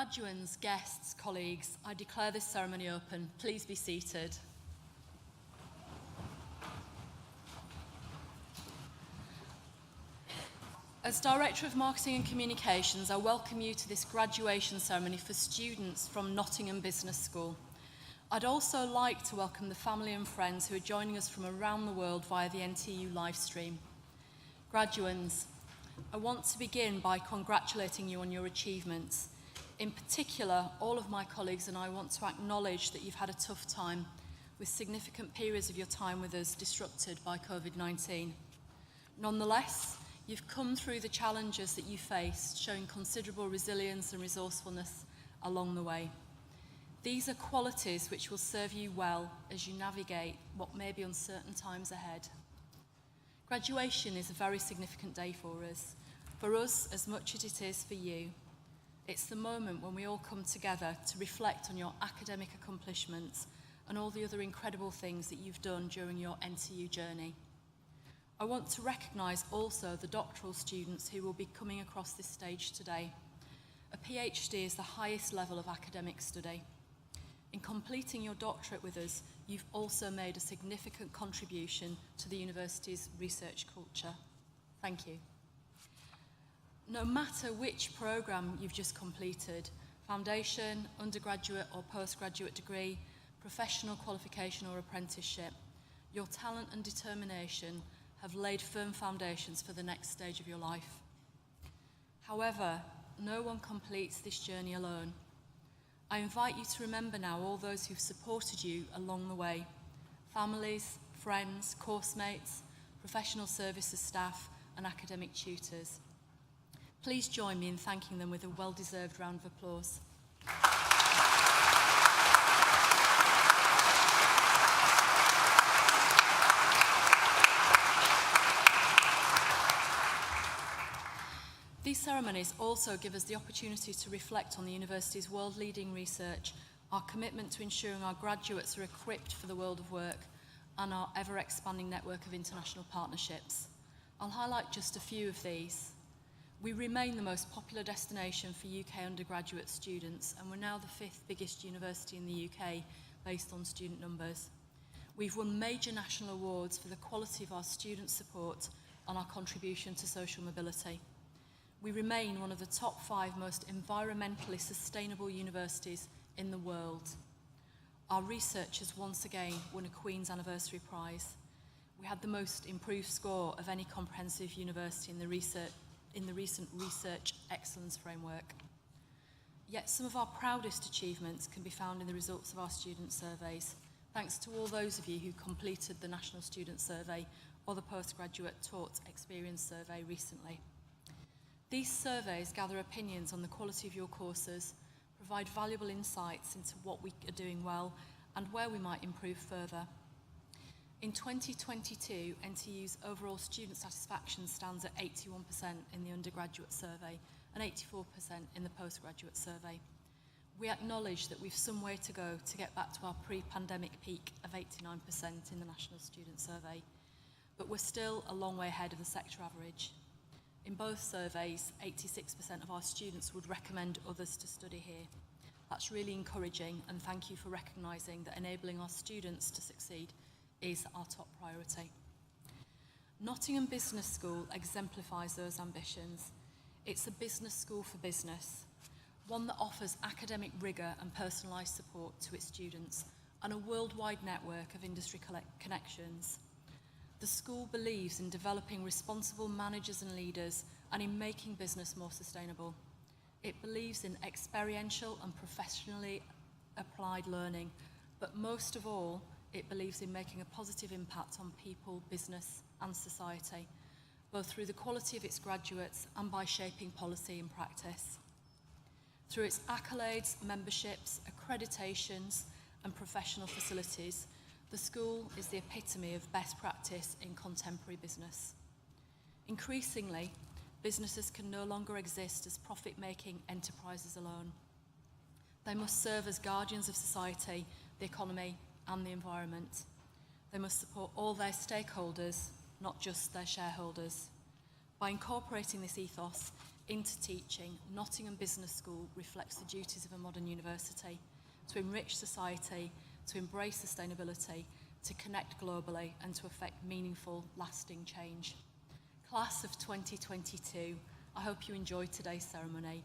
Graduands, guests, colleagues, I declare this ceremony open. Please be seated. As Director of Marketing and Communications, I welcome you to this graduation ceremony for students from Nottingham Business School. I'd also like to welcome the family and friends who are joining us from around the world via the NTU live stream. Graduands, I want to begin by congratulating you on your achievements. In particular, all of my colleagues and I want to acknowledge that you've had a tough time, with significant periods of your time with us disrupted by COVID-19. Nonetheless, you've come through the challenges that you faced, showing considerable resilience and resourcefulness along the way. These are qualities which will serve you well as you navigate what may be uncertain times ahead. Graduation is a very significant day for us as much as it is for you. It's the moment when we all come together to reflect on your academic accomplishments and all the other incredible things that you've done during your NTU journey. I want to recognise also the doctoral students who will be coming across this stage today. A PhD is the highest level of academic study. In completing your doctorate with us, you've also made a significant contribution to the university's research culture. Thank you. No matter which programme you've just completed, foundation, undergraduate or postgraduate degree, professional qualification or apprenticeship, your talent and determination have laid firm foundations for the next stage of your life. However, no one completes this journey alone. I invite you to remember now all those who've supported you along the way: families, friends, course mates, professional services staff and academic tutors. Please join me in thanking them with a well-deserved round of applause. These ceremonies also give us the opportunity to reflect on the university's world-leading research, our commitment to ensuring our graduates are equipped for the world of work, and our ever-expanding network of international partnerships. I'll highlight just a few of these. We remain the most popular destination for UK undergraduate students, and we're now the 5th biggest university in the UK based on student numbers. We've won major national awards for the quality of our student support and our contribution to social mobility. We remain one of the top 5 most environmentally sustainable universities in the world. Our research has once again won a Queen's Anniversary Prize. We had the most improved score of any comprehensive university in the recent Research Excellence Framework. Yet some of our proudest achievements can be found in the results of our student surveys, thanks to all those of you who completed the National Student Survey or the Postgraduate Taught Experience Survey recently. These surveys gather opinions on the quality of your courses, provide valuable insights into what we are doing well and where we might improve further. In 2022, NTU's overall student satisfaction stands at 81% in the undergraduate survey and 84% in the postgraduate survey. We acknowledge that we've some way to go to get back to our pre-pandemic peak of 89% in the National Student Survey, but we're still a long way ahead of the sector average. In both surveys, 86% of our students would recommend others to study here. That's really encouraging, and thank you for recognising that enabling our students to succeed is our top priority. Nottingham Business School exemplifies those ambitions. It's a business school for business, one that offers academic rigour and personalised support to its students and a worldwide network of industry connections. The school believes in developing responsible managers and leaders and in making business more sustainable. It believes in experiential and professionally applied learning, but most of all, it believes in making a positive impact on people, business and society, both through the quality of its graduates and by shaping policy and practice. Through its accolades, memberships, accreditations and professional facilities, the school is the epitome of best practice in contemporary business. Increasingly, businesses can no longer exist as profit-making enterprises alone. They must serve as guardians of society, the economy, and the environment. They must support all their stakeholders, not just their shareholders. By incorporating this ethos, into teaching, Nottingham Business School reflects the duties of a modern university: to enrich society, to embrace sustainability, to connect globally, and to effect meaningful, lasting change. Class of 2022, I hope you enjoyed today's ceremony.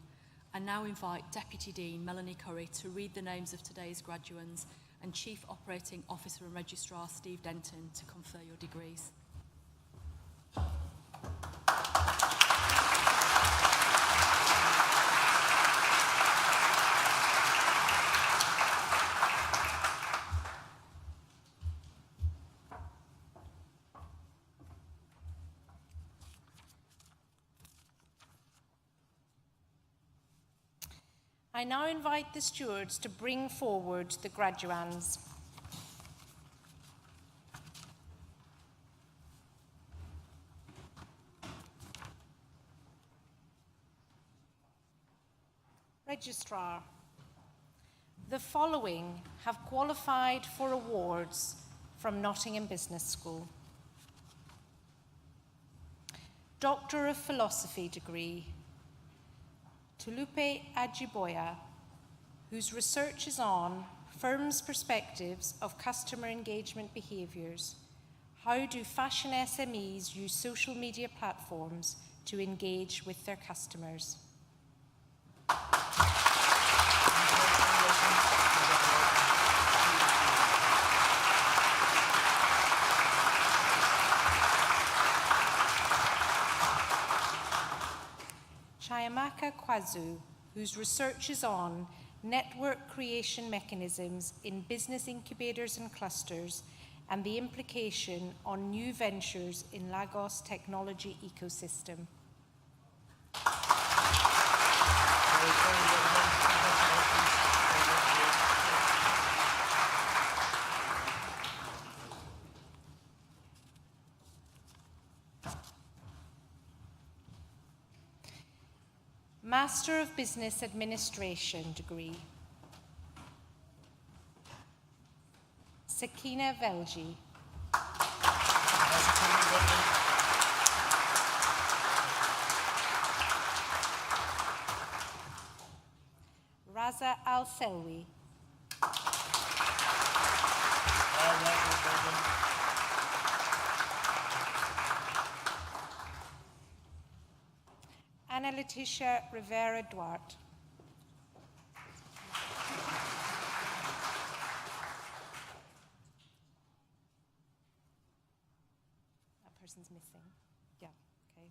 I now invite Deputy Dean Melanie Curry to read the names of today's graduands and Chief Operating Officer and Registrar Steve Denton to confer your degrees. I now invite the stewards to bring forward the graduands. Registrar, the following have qualified for awards from Nottingham Business School. Doctor of Philosophy degree, Tulupe Ajiboya, whose research is on firms' perspectives of customer engagement behaviours. How do fashion SMEs use social media platforms to engage with their customers? Chiamaka Kwazu, whose research is on network creation mechanisms in business incubators and clusters and the implication on new ventures in Lagos technology ecosystem. Master of Business Administration degree, Sakina Velji. Raza Al-Selwi. Ana Leticia Rivera Duarte. That person's missing. Yeah, okay.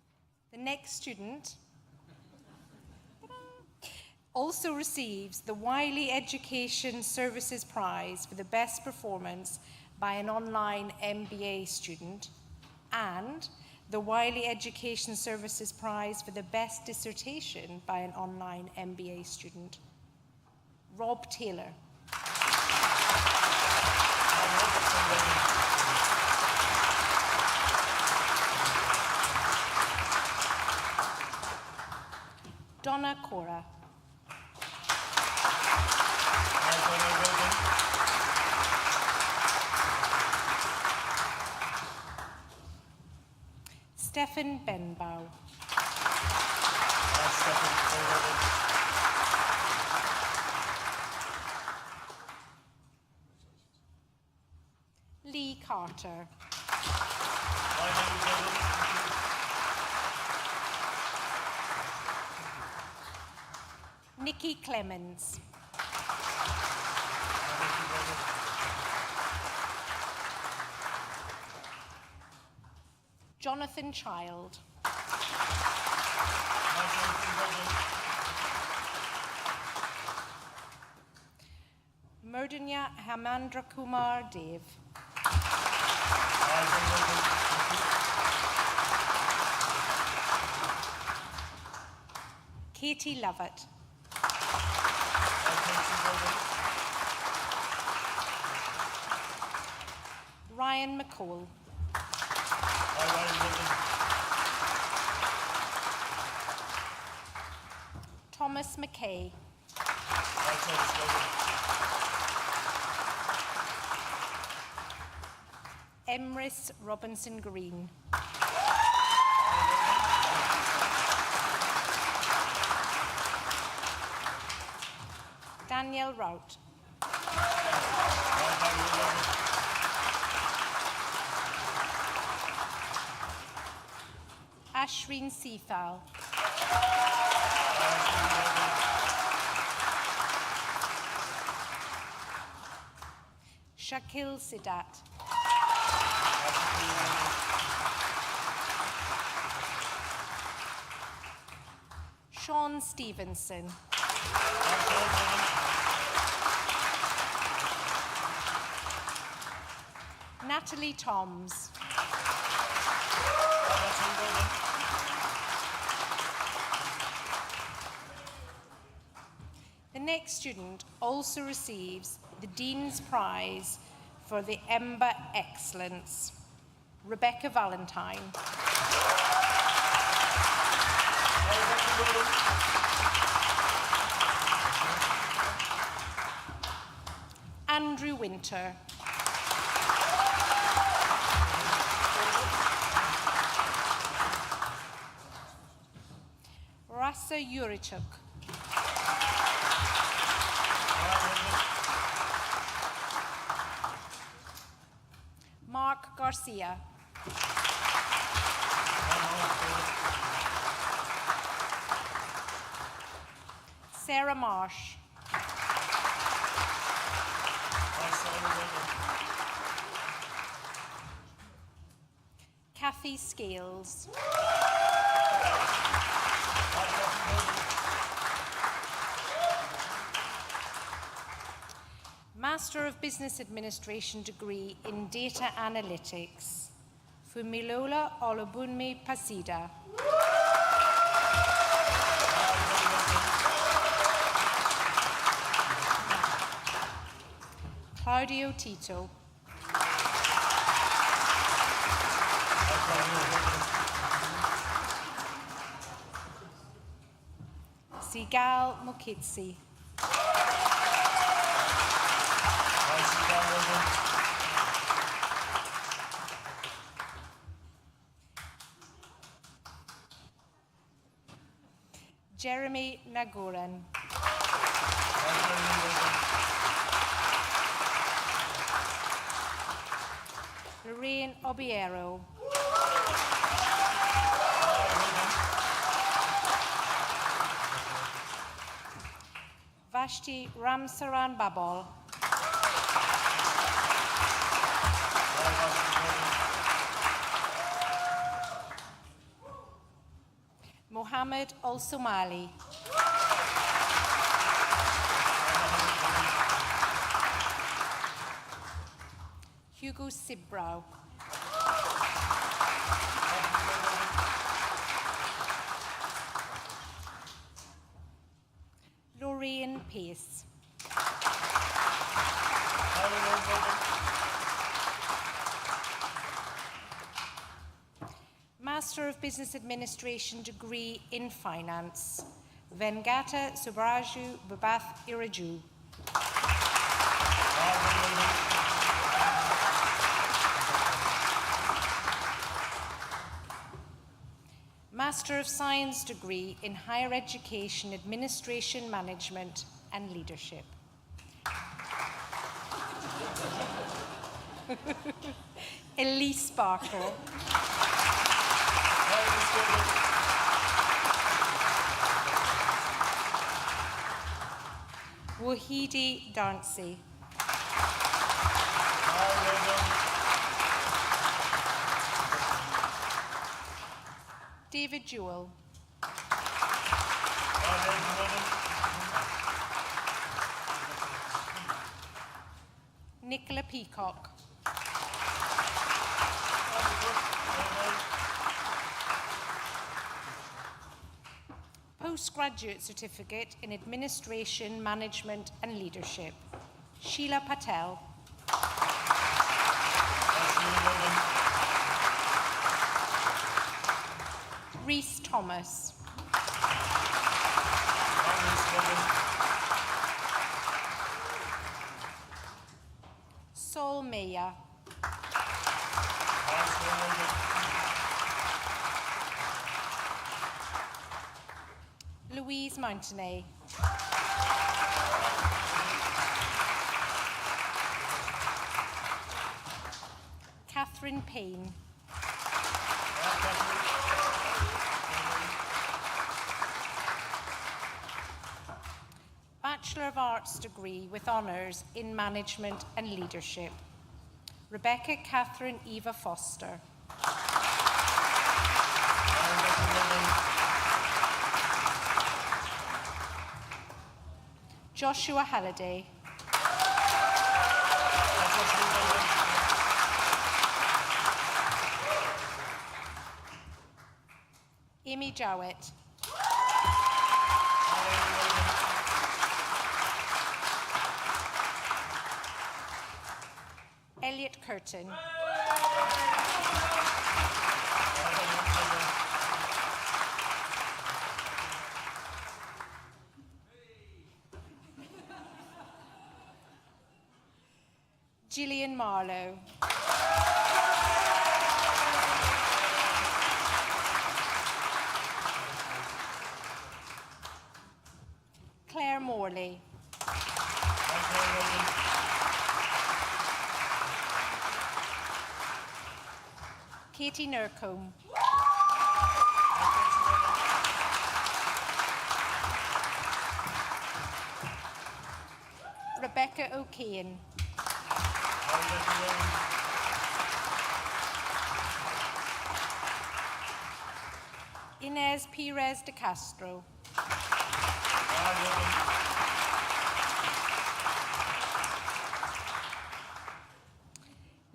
The next student also receives the Wiley Education Services Prize for the best performance by an online MBA student and the Wiley Education Services Prize for the best dissertation by an online MBA student. Rob Taylor. Donna Cora. Stefan Benbow. Lee Carter. Nikki Clemens. Jonathan Child. Murdanya Hamandra Kumar Dev. Katie Lovett. Ryan McCall. Thomas McKay. Emrys Robinson Green. Daniel Rout. Ashrin Seethal. Shakil Sidat. Sean Stevenson. Natalie Toms. The next student also receives the Dean's Prize for the Ember Excellence, Rebecca Valentine. Andrew Winter. Rasa Yurichuk. Mark Garcia. Sarah Marsh. Kathy Scales. Master of Business Administration degree in Data Analytics, Fumilola Olubunmi Pasida. Claudio Tito. Sigal Mukitsi. Jeremy Nagoran. Lorraine Obiero. Vashti Ramsaran Babol. Mohammed Al-Somali. Hugo Sibrow. Lorraine Pace. Master of Business Administration degree in Finance, Vengata Subraju Babath Iraju. Master of Science degree in Higher Education Administration Management and Leadership. Elise Barker. Wahidi Dancy. David Jewell. Nicola Peacock. Postgraduate Certificate in Administration, Management and Leadership, Sheila Patel. Rhys Thomas. Saul Meyer. Louise Mountenay. Catherine Payne. Bachelor of Arts degree with honours in Management and Leadership, Rebecca Catherine Eva Foster. Joshua Halliday. Amy Jowett. Elliot Curtin. Gillian Marlowe. Claire Morley. Katie Nurcombe. Rebecca O'Kane. Inez Perez de Castro.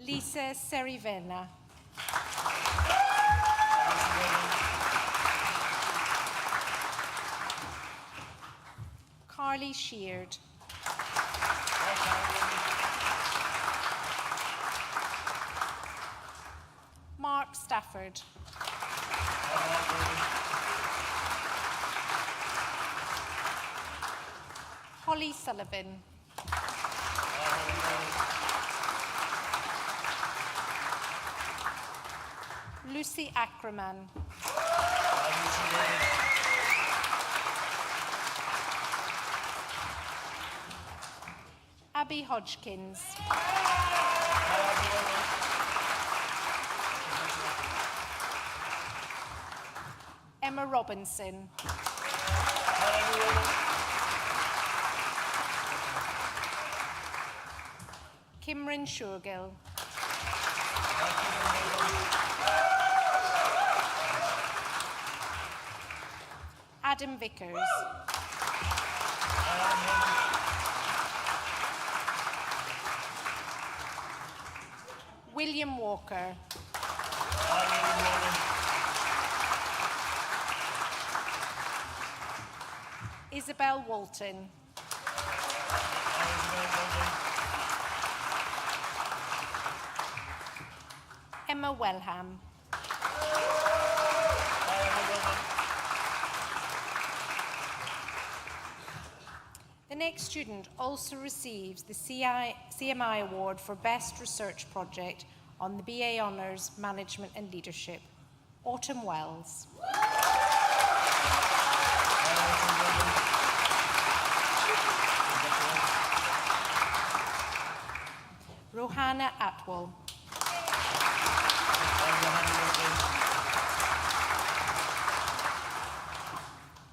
Lisa Serivena. Carly Sheard. Mark Stafford. Holly Sullivan. Lucy Ackerman. Abby Hodgkins. Emma Robinson. Kimran Shurgill. Adam Vickers. William Walker. Isabel Walton. Emma Wellham. The next student also receives the CMI Award for Best Research Project on the BA Honours Management and Leadership, Autumn Wells. Rohanna Atwell.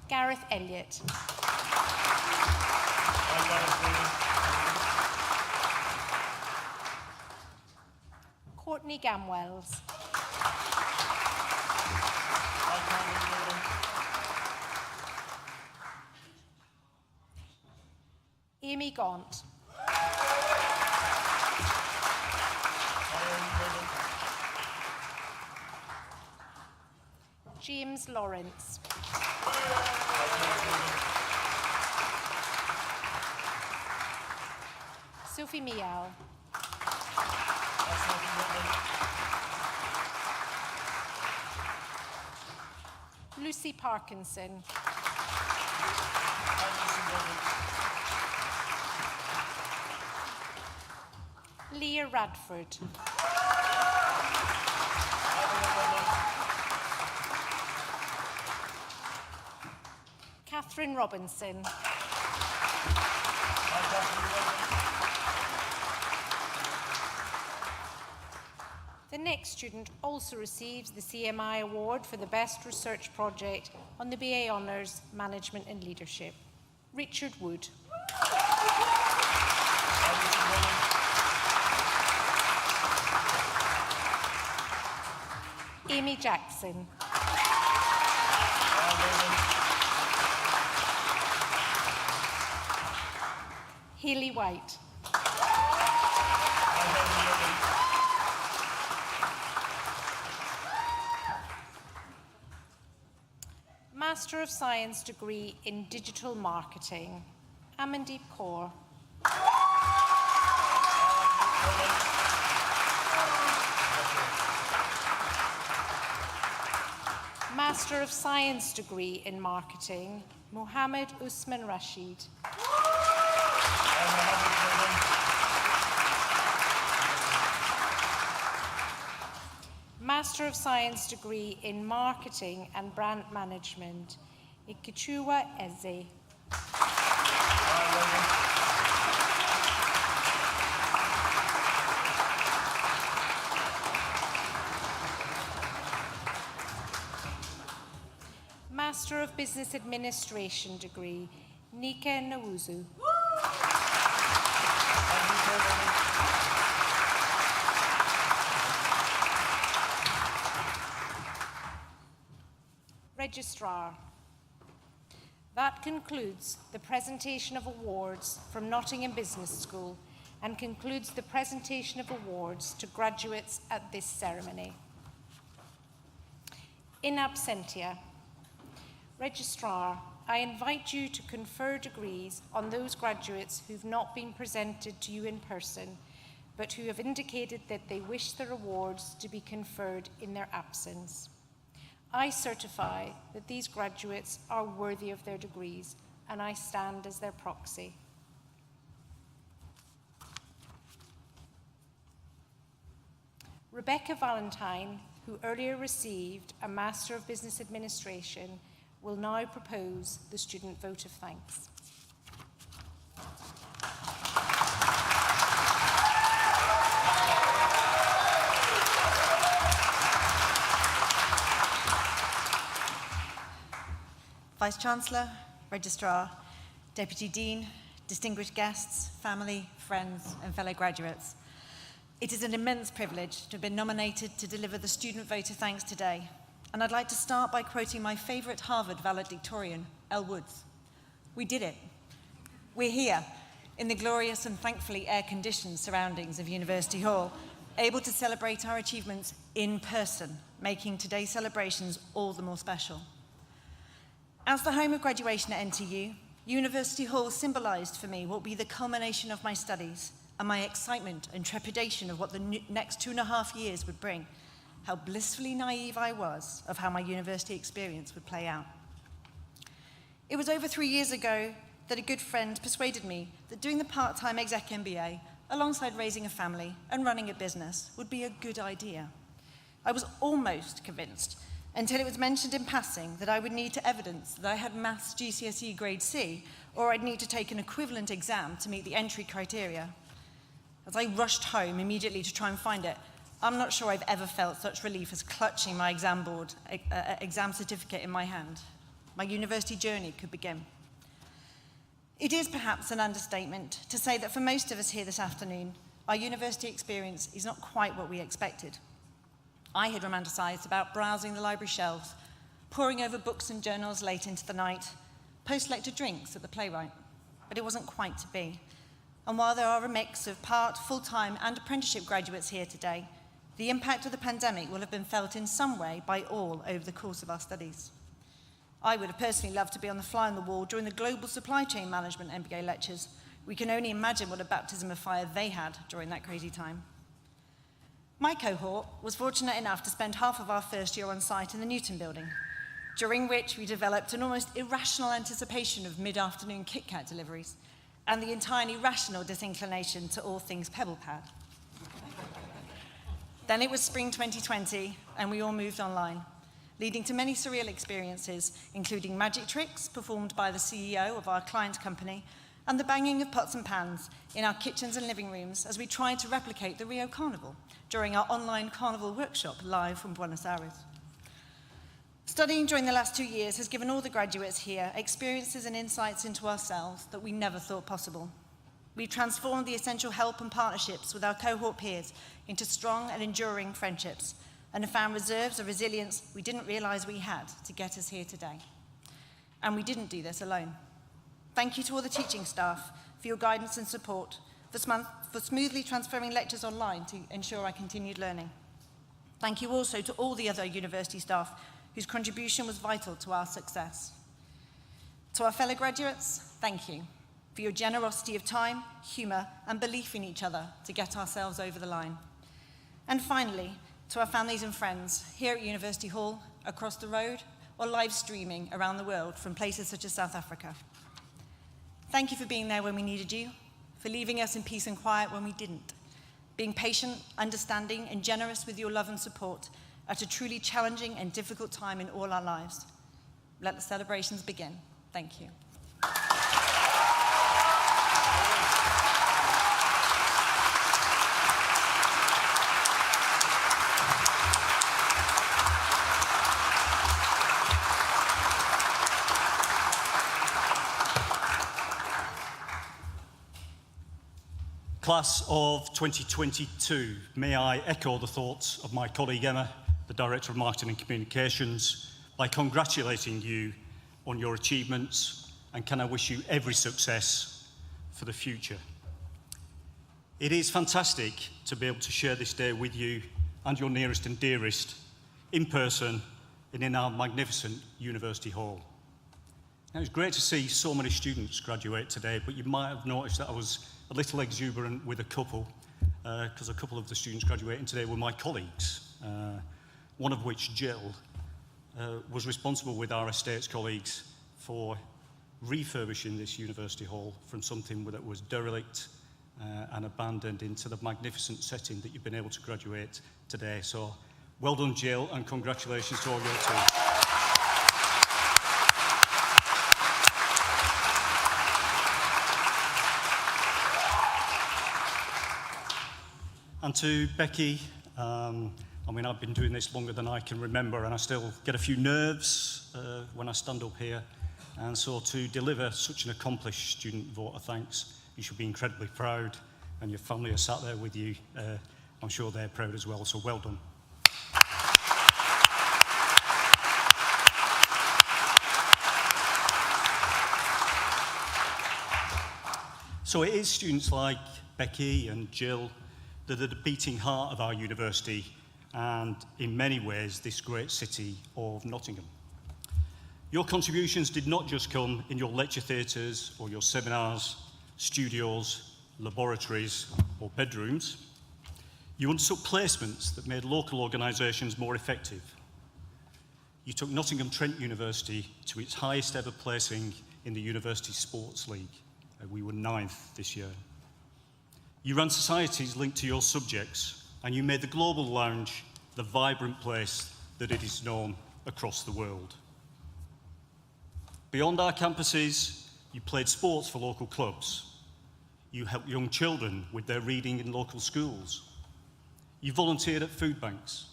Gareth Elliott. Courtney Gamwells. Amy Gaunt. James Lawrence. Sophie Miao. Lucy Parkinson. Leah Radford. Catherine Robinson. The next student also receives the CMI Award for the Best Research Project on the BA Honours, Management and Leadership. Richard Wood. Amy Jackson. Haley White. Master of Science degree in Digital Marketing, Amandeep Kaur. Master of Science degree in Marketing, Mohammed Usman Rashid. Master of Science degree in Marketing and Brand Management, Ikichua Eze. Master of Business Administration degree, Nika Nawuzu. Registrar. That concludes the presentation of awards from Nottingham Business School and concludes the presentation of awards to graduates at this ceremony. In absentia, Registrar, I invite you to confer degrees on those graduates who've not been presented to you in person, but who have indicated that they wish their awards to be conferred in their absence. I certify that these graduates are worthy of their degrees, and I stand as their proxy. Rebecca Valentine, who earlier received a Master of Business Administration, will now propose the student vote of thanks. Vice-Chancellor, Registrar, Deputy Dean, distinguished guests, family, friends, and fellow graduates. It is an immense privilege to have been nominated to deliver the student vote of thanks today. And I'd like to start by quoting my favourite Harvard valedictorian, Elle Woods. We did it. We're here, in the glorious and thankfully air-conditioned surroundings of University Hall, able to celebrate our achievements in person, making today's celebrations all the more special. As the home of graduation at NTU, University Hall symbolised for me what will be the culmination of my studies and my excitement and trepidation of what the next 2.5 years would bring. How blissfully naive I was of how my university experience would play out. It was over 3 years ago that a good friend persuaded me that doing the part-time exec MBA alongside raising a family and running a business would be a good idea. I was almost convinced until it was mentioned in passing that I would need to evidence that I had maths GCSE grade C, or I'd need to take an equivalent exam to meet the entry criteria. As I rushed home immediately to try and find it, I'm not sure I've ever felt such relief as clutching my exam board, exam certificate in my hand. My university journey could begin. It is perhaps an understatement to say that for most of us here this afternoon, our university experience is not quite what we expected. I had romanticised about browsing the library shelves, poring over books and journals late into the night, post-lecture drinks at the Playwright, but it wasn't quite to be. And while there are a mix of part, full-time and apprenticeship graduates here today, the impact of the pandemic will have been felt in some way by all over the course of our studies. I would have personally loved to be on the fly on the wall during the Global Supply Chain Management MBA lectures. We can only imagine what a baptism of fire they had during that crazy time. My cohort was fortunate enough to spend half of our first year on site in the Newton building, during which we developed an almost irrational anticipation of mid-afternoon Kit Kat deliveries and the entirely rational disinclination to all things Pebble Pad. Then it was spring 2020 and we all moved online, leading to many surreal experiences, including magic tricks performed by the CEO of our client company and the banging of pots and pans in our kitchens and living rooms as we tried to replicate the Rio Carnival during our online carnival workshop live from Buenos Aires. Studying during the last 2 years has given all the graduates here experiences and insights into ourselves that we never thought possible. We've transformed the essential help and partnerships with our cohort peers into strong and enduring friendships, and have found reserves of resilience we didn't realise we had to get us here today. And we didn't do this alone. Thank you to all the teaching staff for your guidance and support, for smoothly transferring lectures online to ensure our continued learning. Thank you also to all the other university staff whose contribution was vital to our success. To our fellow graduates, thank you for your generosity of time, humour, and belief in each other to get ourselves over the line. And finally, to our families and friends here at University Hall, across the road, or live streaming around the world from places such as South Africa. Thank you for being there when we needed you, for leaving us in peace and quiet when we didn't, being patient, understanding, and generous with your love and support at a truly challenging and difficult time in all our lives. Let the celebrations begin. Thank you. Class of 2022, may I echo the thoughts of my colleague Emma, the Director of Marketing and Communications, by congratulating you on your achievements, and can I wish you every success for the future. It is fantastic to be able to share this day with you and your nearest and dearest in person and in our magnificent University Hall. Now, it's great to see so many students graduate today, but you might have noticed that I was a little exuberant with a couple, because a couple of the students graduating today were my colleagues, one of which, Jill, was responsible with our estates colleagues for refurbishing this University Hall from something that was derelict and abandoned into the magnificent setting that you've been able to graduate today. So well done, Jill, and congratulations to all your team. And to Becky, I've been doing this longer than I can remember, and I still get a few nerves when I stand up here. And so to deliver such an accomplished student vote of thanks, you should be incredibly proud, and your family are sat there with you. I'm sure they're proud as well, so well done. So it is students like Becky and Jill that are the beating heart of our university and, in many ways, this great city of Nottingham. Your contributions did not just come in your lecture theatres or your seminars, studios, laboratories or bedrooms. You undertook placements that made local organisations more effective. You took Nottingham Trent University to its highest ever placing in the University Sports League. We were 9th this year. You ran societies linked to your subjects, and you made the Global Lounge the vibrant place that it is known across the world. Beyond our campuses, you played sports for local clubs. You helped young children with their reading in local schools. You volunteered at food banks,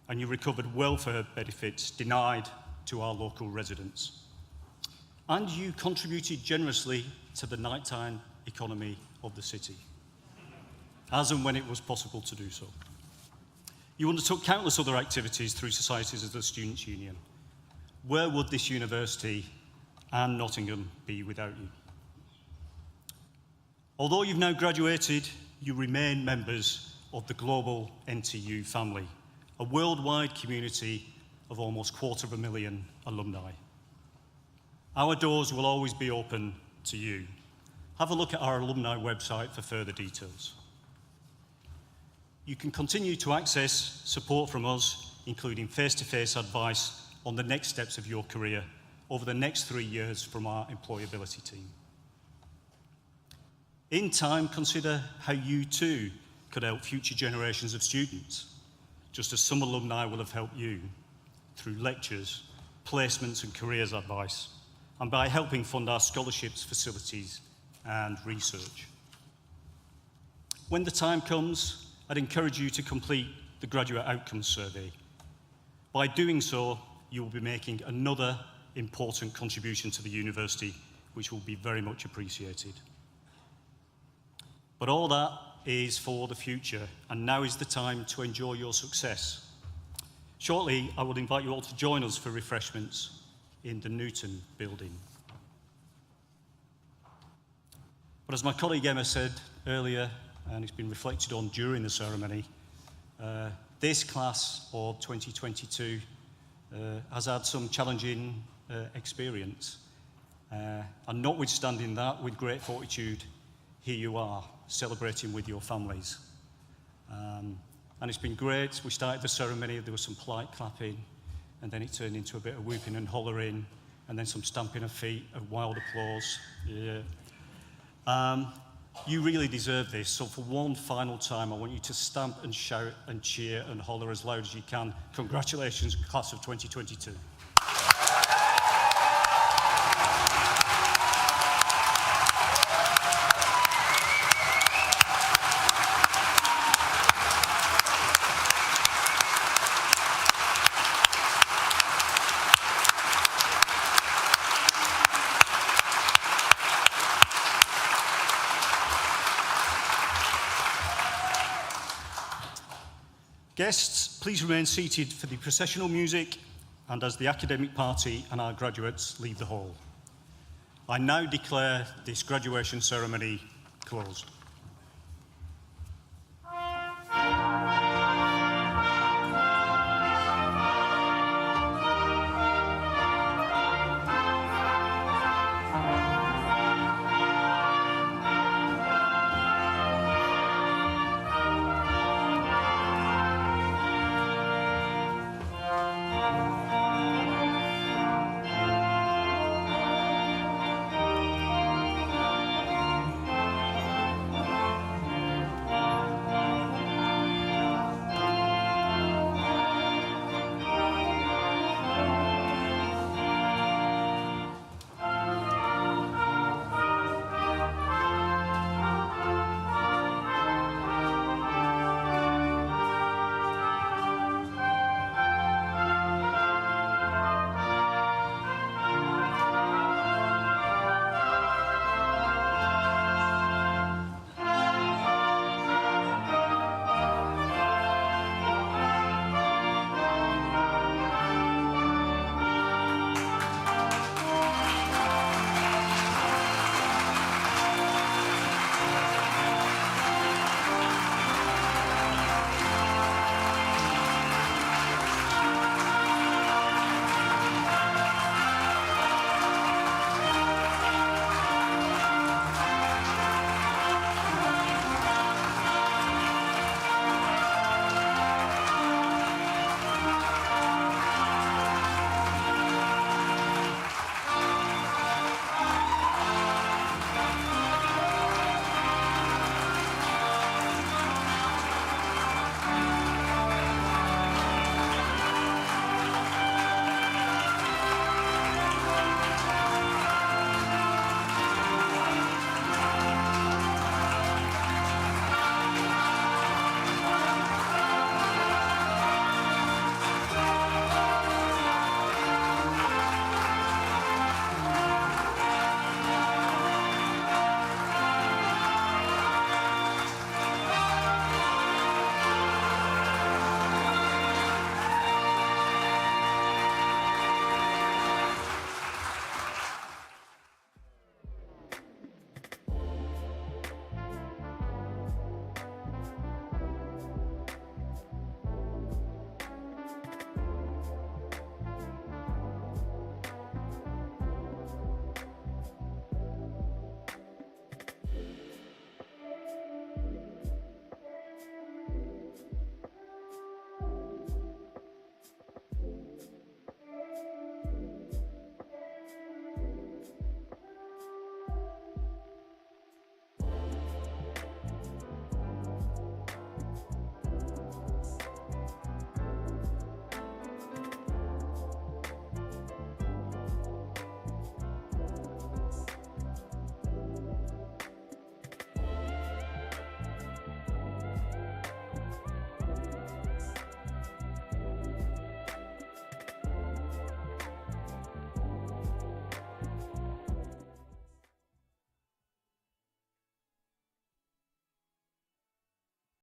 and you recovered welfare benefits denied to our local residents. And you contributed generously to the nighttime economy of the city, as and when it was possible to do so. You undertook countless other activities through societies as the Students' Union. Where would this university and Nottingham be without you? Although you've now graduated, you remain members of the global NTU family, a worldwide community of almost 250,000 alumni. Our doors will always be open to you. Have a look at our alumni website for further details. You can continue to access support from us, including face-to-face advice on the next steps of your career over the next 3 years from our employability team. In time, consider how you too could help future generations of students, just as some alumni will have helped you through lectures, placements and careers advice, and by helping fund our scholarships, facilities and research. When the time comes, I'd encourage you to complete the Graduate Outcomes Survey. By doing so, you will be making another important contribution to the university, which will be very much appreciated. But all that is for the future, and now is the time to enjoy your success. Shortly, I would invite you all to join us for refreshments in the Newton building. But as my colleague Emma said earlier, and it's been reflected on during the ceremony, this class of 2022 has had some challenging experience. And notwithstanding that, with great fortitude, here you are, celebrating with your families. And it's been great. We started the ceremony, there was some polite clapping, and then it turned into a bit of whooping and hollering, and then some stamping of feet and wild applause. Yeah. You really deserve this, so for one final time, I want you to stamp and shout and cheer and holler as loud as you can. Congratulations, class of 2022. Guests, please remain seated for the processional music and as the academic party and our graduates leave the hall. I now declare this graduation ceremony closed.